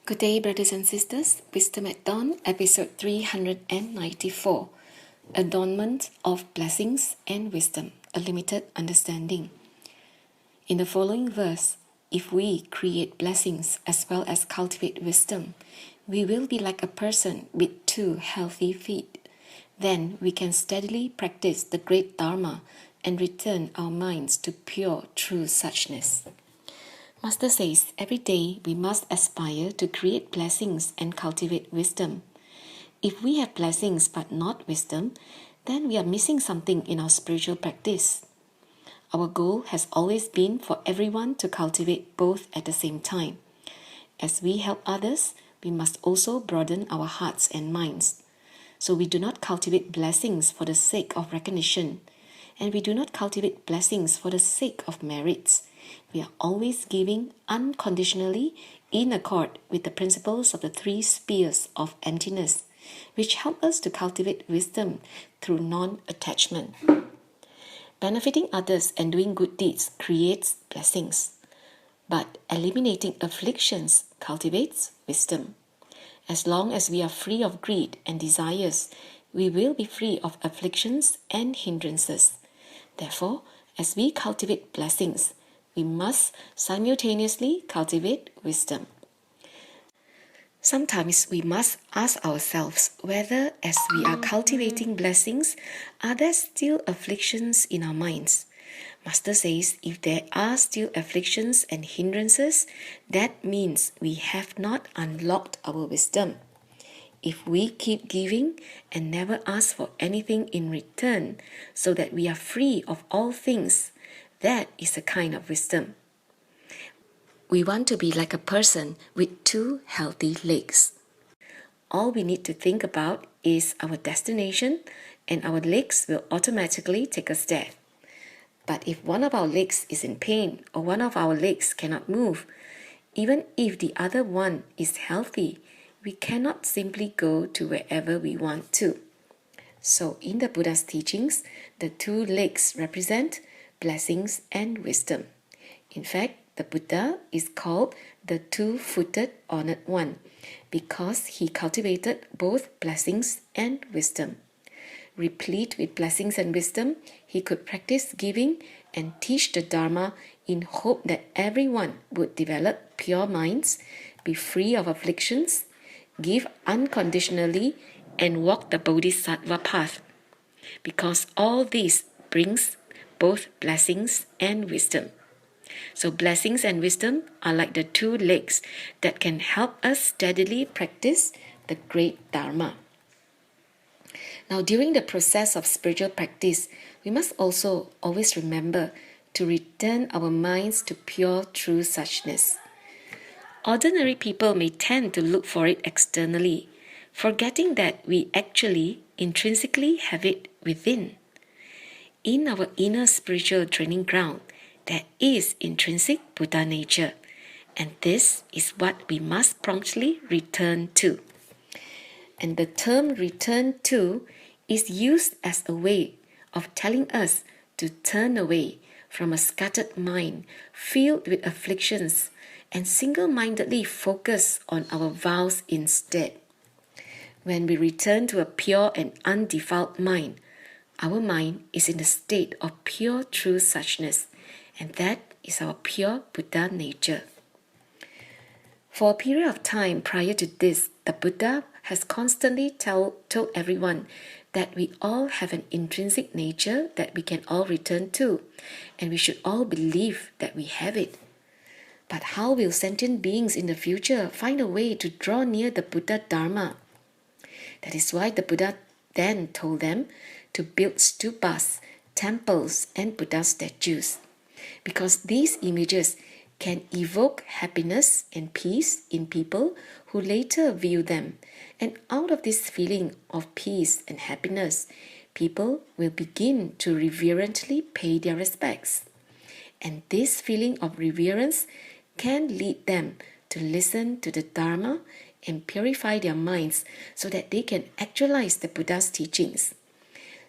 Good day, brothers and sisters. Wisdom at Dawn, episode 394. Adornment of Blessings and Wisdom, a Limited Understanding. In the following verse, if we create blessings as well as cultivate wisdom, we will be like a person with 2 healthy feet. Then we can steadily practice the great Dharma and return our minds to pure, true suchness. Master says, every day we must aspire to create blessings and cultivate wisdom. If we have blessings but not wisdom, then we are missing something in our spiritual practice. Our goal has always been for everyone to cultivate both at the same time. As we help others, we must also broaden our hearts and minds. So we do not cultivate blessings for the sake of recognition, and we do not cultivate blessings for the sake of merits. We are always giving unconditionally in accord with the principles of the 3 spheres of emptiness, which help us to cultivate wisdom through non-attachment. Benefiting others and doing good deeds creates blessings, but eliminating afflictions cultivates wisdom. As long as we are free of greed and desires, we will be free of afflictions and hindrances. Therefore, as we cultivate blessings, we must simultaneously cultivate wisdom. Sometimes we must ask ourselves whether, as we are cultivating blessings, are there still afflictions in our minds? Master says, if there are still afflictions and hindrances, that means we have not unlocked our wisdom. If we keep giving and never ask for anything in return, so that we are free of all things, that is a kind of wisdom. We want to be like a person with 2 healthy legs. All we need to think about is our destination, and our legs will automatically take us there. But if one of our legs is in pain or one of our legs cannot move, even if the other one is healthy, we cannot simply go to wherever we want to. So in the Buddha's teachings, the 2 legs represent blessings and wisdom. In fact, the Buddha is called the 2-footed honored one because he cultivated both blessings and wisdom. Replete with blessings and wisdom, he could practice giving and teach the Dharma in hope that everyone would develop pure minds, be free of afflictions, give unconditionally, and walk the Bodhisattva path. Because all this brings both blessings and wisdom. So blessings and wisdom are like the 2 legs that can help us steadily practice the great Dharma. Now, during the process of spiritual practice, we must also always remember to return our minds to pure true suchness. Ordinary people may tend to look for it externally, forgetting that we actually intrinsically have it within. In our inner spiritual training ground, there is intrinsic Buddha nature, and this is what we must promptly return to. And the term return to is used as a way of telling us to turn away from a scattered mind filled with afflictions and single-mindedly focus on our vows instead. When we return to a pure and undefiled mind, our mind is in the state of pure true suchness, and that is our pure Buddha nature. For a period of time prior to this, the Buddha has constantly told everyone that we all have an intrinsic nature that we can all return to, and we should all believe that we have it. But how will sentient beings in the future find a way to draw near the Buddha Dharma? That is why the Buddha then told them to build stupas, temples, and Buddha statues, because these images can evoke happiness and peace in people who later view them, and out of this feeling of peace and happiness, people will begin to reverently pay their respects. And this feeling of reverence can lead them to listen to the Dharma and purify their minds so that they can actualize the Buddha's teachings.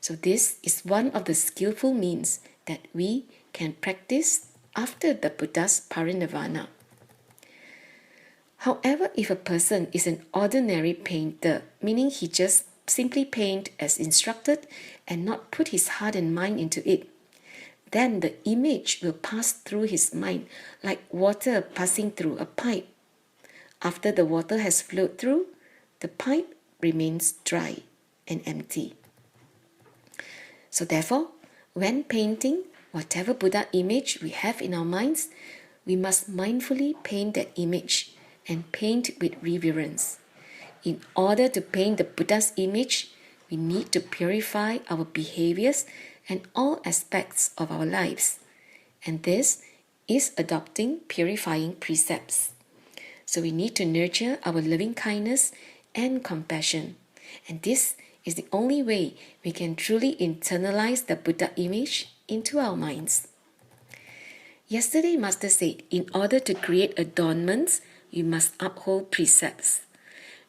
So this is one of the skillful means that we can practice after the Buddha's parinirvana. However, if a person is an ordinary painter, meaning he just simply paint as instructed and not put his heart and mind into it, then the image will pass through his mind like water passing through a pipe. After the water has flowed through, the pipe remains dry and empty. So therefore, when painting whatever Buddha image we have in our minds, we must mindfully paint that image and paint with reverence. In order to paint the Buddha's image, we need to purify our behaviors and all aspects of our lives. And this is adopting purifying precepts. So we need to nurture our loving kindness and compassion. And this is the only way we can truly internalize the Buddha image into our minds. Yesterday, Master said, in order to create adornments, you must uphold precepts.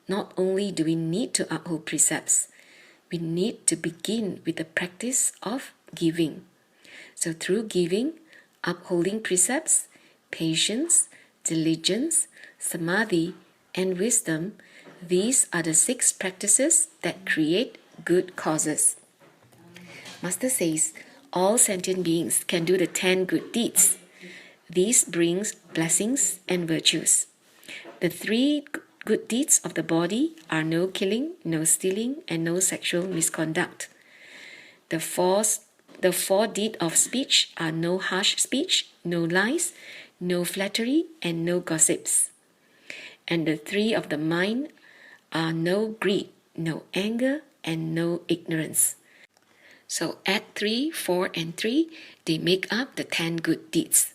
Not only do we need to uphold precepts, we need to begin with the practice of giving. So through giving, upholding precepts, patience, diligence, samadhi, and wisdom, these are the 6 practices that create good causes. Master says, all sentient beings can do the 10 good deeds. These brings blessings and virtues. The 3 good deeds of the body are no killing, no stealing, and no sexual misconduct. The 4 deeds of speech are no harsh speech, no lies, no flattery, and no gossips. And the 3 of the mind are no greed, no anger, and no ignorance. So add 3, 4, and 3, they make up the 10 good deeds.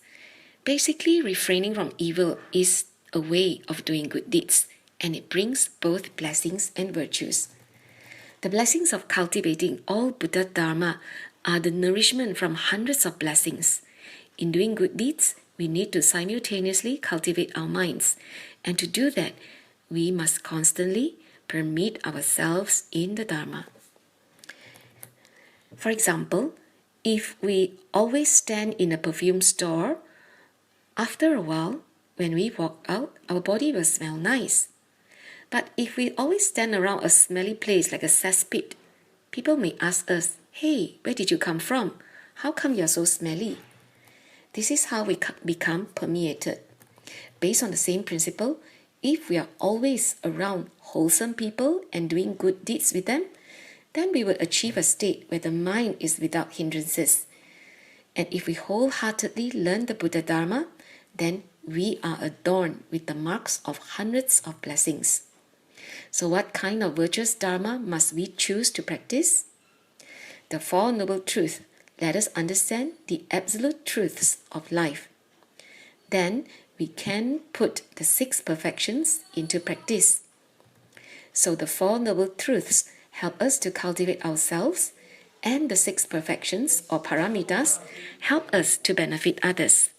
Basically, refraining from evil is a way of doing good deeds, and it brings both blessings and virtues. The blessings of cultivating all Buddha Dharma are the nourishment from hundreds of blessings. In doing good deeds, we need to simultaneously cultivate our minds, and to do that, we must constantly permeate ourselves in the Dharma. For example, if we always stand in a perfume store, after a while, when we walk out, our body will smell nice. But if we always stand around a smelly place like a cesspit, people may ask us, "Hey, where did you come from? How come you're so smelly?" This is how we become permeated. Based on the same principle, if we are always around wholesome people and doing good deeds with them, then we will achieve a state where the mind is without hindrances. And if we wholeheartedly learn the Buddha Dharma, then we are adorned with the marks of hundreds of blessings. So what kind of virtuous Dharma must we choose to practice? The 4 Noble Truths let us understand the absolute truths of life. Then we can put the 6 perfections into practice. So the 4 Noble Truths help us to cultivate ourselves, and the 6 perfections or paramitas help us to benefit others.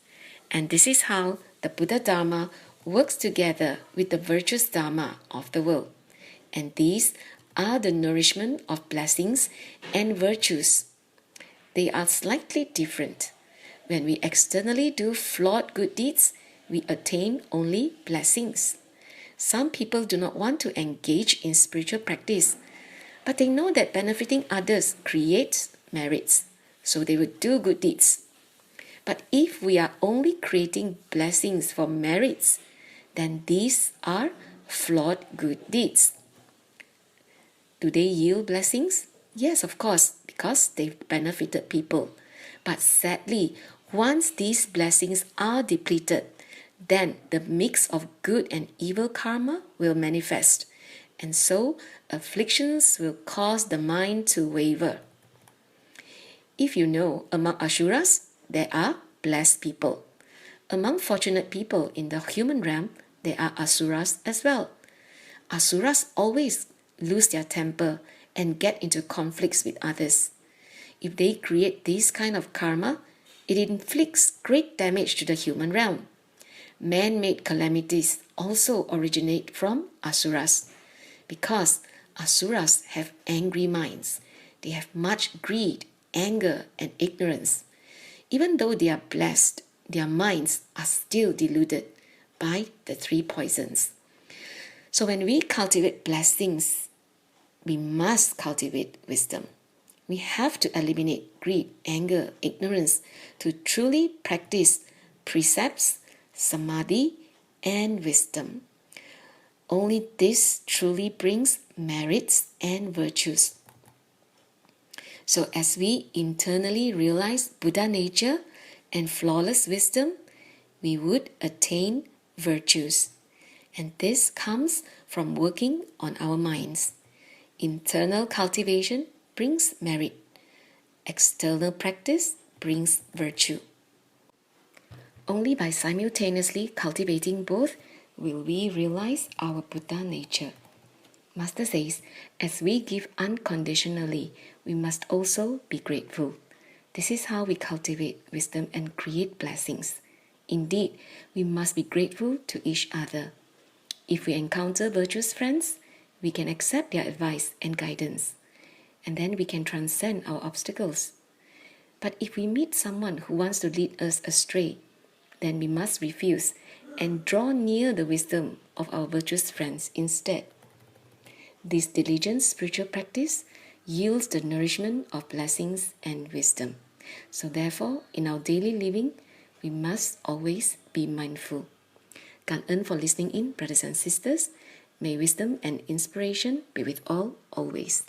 And this is how the Buddha Dharma works together with the virtuous Dharma of the world. And these are the nourishment of blessings and virtues. They are slightly different. When we externally do flawed good deeds, we attain only blessings. Some people do not want to engage in spiritual practice, but they know that benefiting others creates merits, so they will do good deeds. But if we are only creating blessings for merits, then these are flawed good deeds. Do they yield blessings? Yes, of course, because they've benefited people. But sadly, once these blessings are depleted, then the mix of good and evil karma will manifest. And so, afflictions will cause the mind to waver. If you know, among Asuras, there are blessed people. Among fortunate people in the human realm, there are Asuras as well. Asuras always lose their temper and get into conflicts with others. If they create this kind of karma, it inflicts great damage to the human realm. Man-made calamities also originate from Asuras, because Asuras have angry minds. They have much greed, anger, and ignorance. Even though they are blessed, their minds are still deluded, by the three poisons. So when we cultivate blessings, we must cultivate wisdom. We have to eliminate greed, anger, ignorance to truly practice precepts, samadhi, and wisdom. Only this truly brings merits and virtues. So as we internally realize Buddha nature and flawless wisdom, we would attain virtues. And this comes from working on our minds. Internal cultivation brings merit. External practice brings virtue. Only by simultaneously cultivating both will we realize our Buddha nature. Master says, as we give unconditionally, we must also be grateful. This is how we cultivate wisdom and create blessings. Indeed, we must be grateful to each other. If we encounter virtuous friends, we can accept their advice and guidance, and then we can transcend our obstacles. But if we meet someone who wants to lead us astray, then we must refuse and draw near the wisdom of our virtuous friends instead. This diligent spiritual practice yields the nourishment of blessings and wisdom. So therefore, in our daily living, we must always be mindful.感恩 for listening in, brothers and sisters. May wisdom and inspiration be with all always.